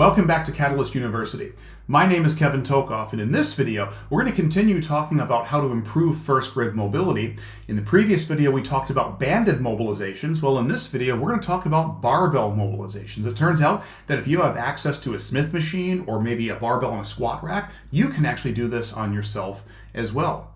Welcome back to Catalyst University. My name is Kevin Tokoph, and in this video, we're going to continue talking about how to improve first rib mobility. In the previous video, we talked about banded mobilizations. Well, in this video, we're going to talk about barbell mobilizations. It turns out that if you have access to a Smith machine or maybe a barbell and a squat rack, you can actually do this on yourself as well.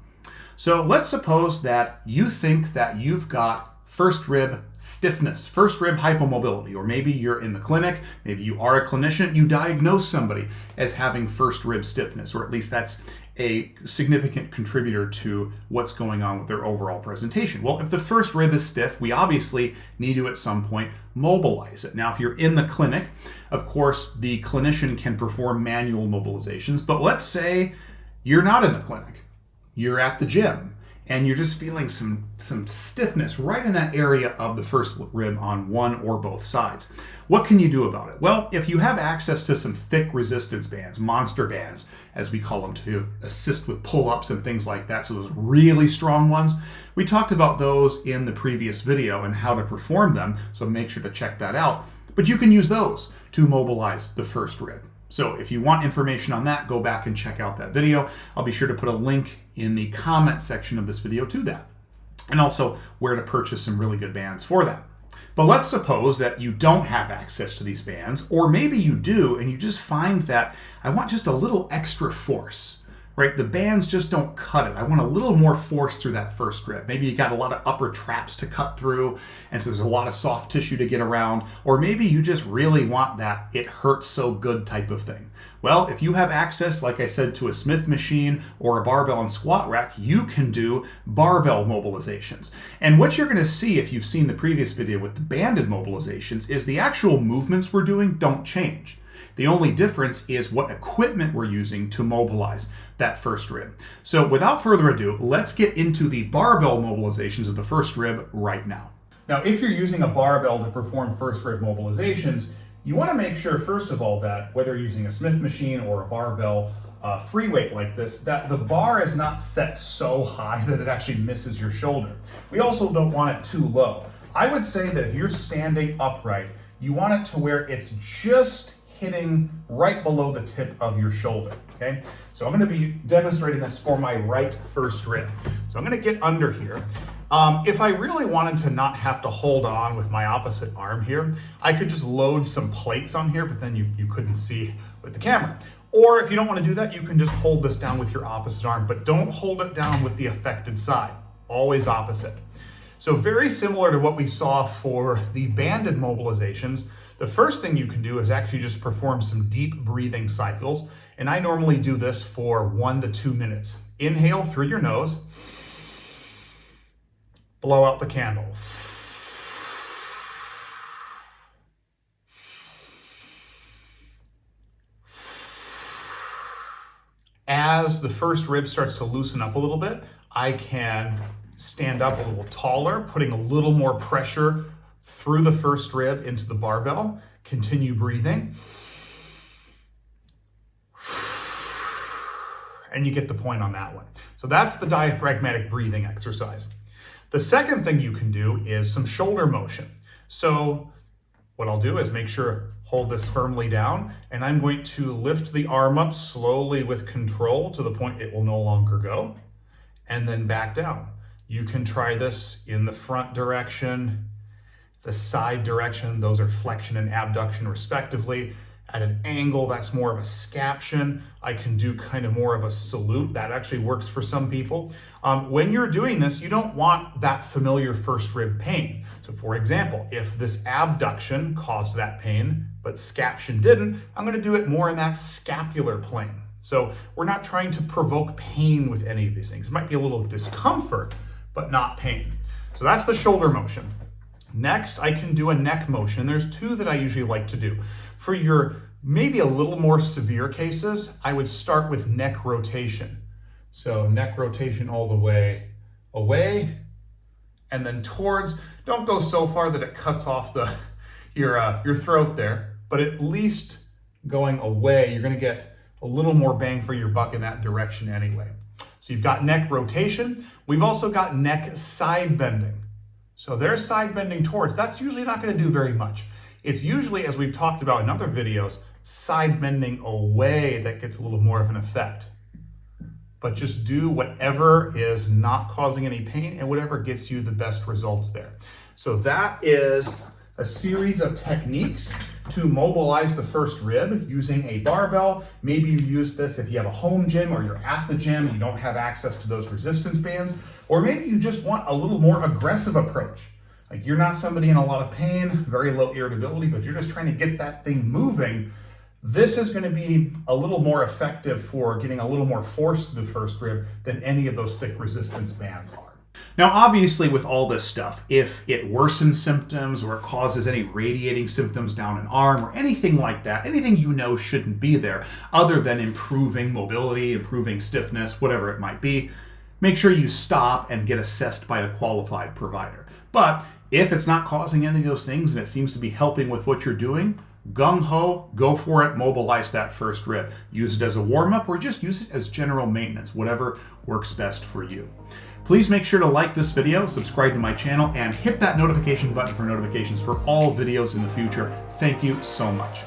So let's suppose that you think that you've got first rib stiffness, first rib hypomobility, or maybe you're in the clinic, maybe you are a clinician, you diagnose somebody as having first rib stiffness, or at least that's a significant contributor to what's going on with their overall presentation. Well, if the first rib is stiff, we obviously need to at some point mobilize it. Now, if you're in the clinic, of course, the clinician can perform manual mobilizations, but let's say you're not in the clinic, you're at the gym, and you're just feeling some stiffness right in that area of the first rib on one or both sides. What can you do about it? Well, if you have access to some thick resistance bands, monster bands, as we call them, to assist with pull-ups and things like that, so those really strong ones, we talked about those in the previous video and how to perform them, so make sure to check that out. But you can use those to mobilize the first rib. So if you want information on that, go back and check out that video. I'll be sure to put a link in the comment section of this video to that, and also where to purchase some really good bands for that. But let's suppose that you don't have access to these bands, or maybe you do and you just find that I want just a little extra force, right? The bands just don't cut it. I want a little more force through that first rib. Maybe you got a lot of upper traps to cut through, and so there's a lot of soft tissue to get around, or maybe you just really want that it hurts so good type of thing. Well, if you have access, like I said, to a Smith machine or a barbell and squat rack, you can do barbell mobilizations. And what you're going to see if you've seen the previous video with the banded mobilizations is the actual movements we're doing don't change. The only difference is what equipment we're using to mobilize that first rib. So without further ado, let's get into the barbell mobilizations of the first rib right now. Now, if you're using a barbell to perform first rib mobilizations, you want to make sure, first of all, that whether you're using a Smith machine or a barbell free weight like this, that the bar is not set so high that it actually misses your shoulder. We also don't want it too low. I would say that if you're standing upright, you want it to where it's just hitting right below the tip of your shoulder, okay? So I'm gonna be demonstrating this for my right first rib. So I'm gonna get under here. If I really wanted to not have to hold on with my opposite arm here, I could just load some plates on here, but then you couldn't see with the camera. Or if you don't wanna do that, you can just hold this down with your opposite arm, but don't hold it down with the affected side, always opposite. So very similar to what we saw for the banded mobilizations, the first thing you can do is actually just perform some deep breathing cycles. And I normally do this for 1 to 2 minutes. Inhale through your nose, blow out the candle. As the first rib starts to loosen up a little bit, I can stand up a little taller, putting a little more pressure through the first rib into the barbell. Continue breathing. And you get the point on that one. So that's the diaphragmatic breathing exercise. The second thing you can do is some shoulder motion. So what I'll do is make sure, hold this firmly down, and I'm going to lift the arm up slowly with control to the point it will no longer go, and then back down. You can try this in the front direction, the side direction, those are flexion and abduction respectively. At an angle, that's more of a scaption. I can do kind of more of a salute. That actually works for some people. When you're doing this, you don't want that familiar first rib pain. So for example, if this abduction caused that pain, but scaption didn't, I'm gonna do it more in that scapular plane. So we're not trying to provoke pain with any of these things. It might be a little discomfort, but not pain. So that's the shoulder motion. Next, I can do a neck motion. There's two that I usually like to do. For your maybe a little more severe cases, I would start with neck rotation. So neck rotation all the way away, and then towards. Don't go so far that it cuts off your throat there, but at least going away, you're gonna get a little more bang for your buck in that direction anyway. So you've got neck rotation. We've also got neck side bending. So there's side bending towards. That's usually not going to do very much. It's usually, as we've talked about in other videos, side bending away that gets a little more of an effect. But just do whatever is not causing any pain and whatever gets you the best results there. So that is a series of techniques to mobilize the first rib using a barbell. Maybe you use this if you have a home gym or you're at the gym, you don't have access to those resistance bands, or maybe you just want a little more aggressive approach. Like you're not somebody in a lot of pain, very low irritability, but you're just trying to get that thing moving. This is going to be a little more effective for getting a little more force to the first rib than any of those thick resistance bands are. Now, obviously, with all this stuff, if it worsens symptoms or it causes any radiating symptoms down an arm or anything like that, anything you know shouldn't be there other than improving mobility, improving stiffness, whatever it might be, make sure you stop and get assessed by a qualified provider. But if it's not causing any of those things and it seems to be helping with what you're doing, gung-ho, go for it, mobilize that first rib. Use it as a warm-up or just use it as general maintenance, whatever works best for you. Please make sure to like this video, subscribe to my channel, and hit that notification button for notifications for all videos in the future. Thank you so much.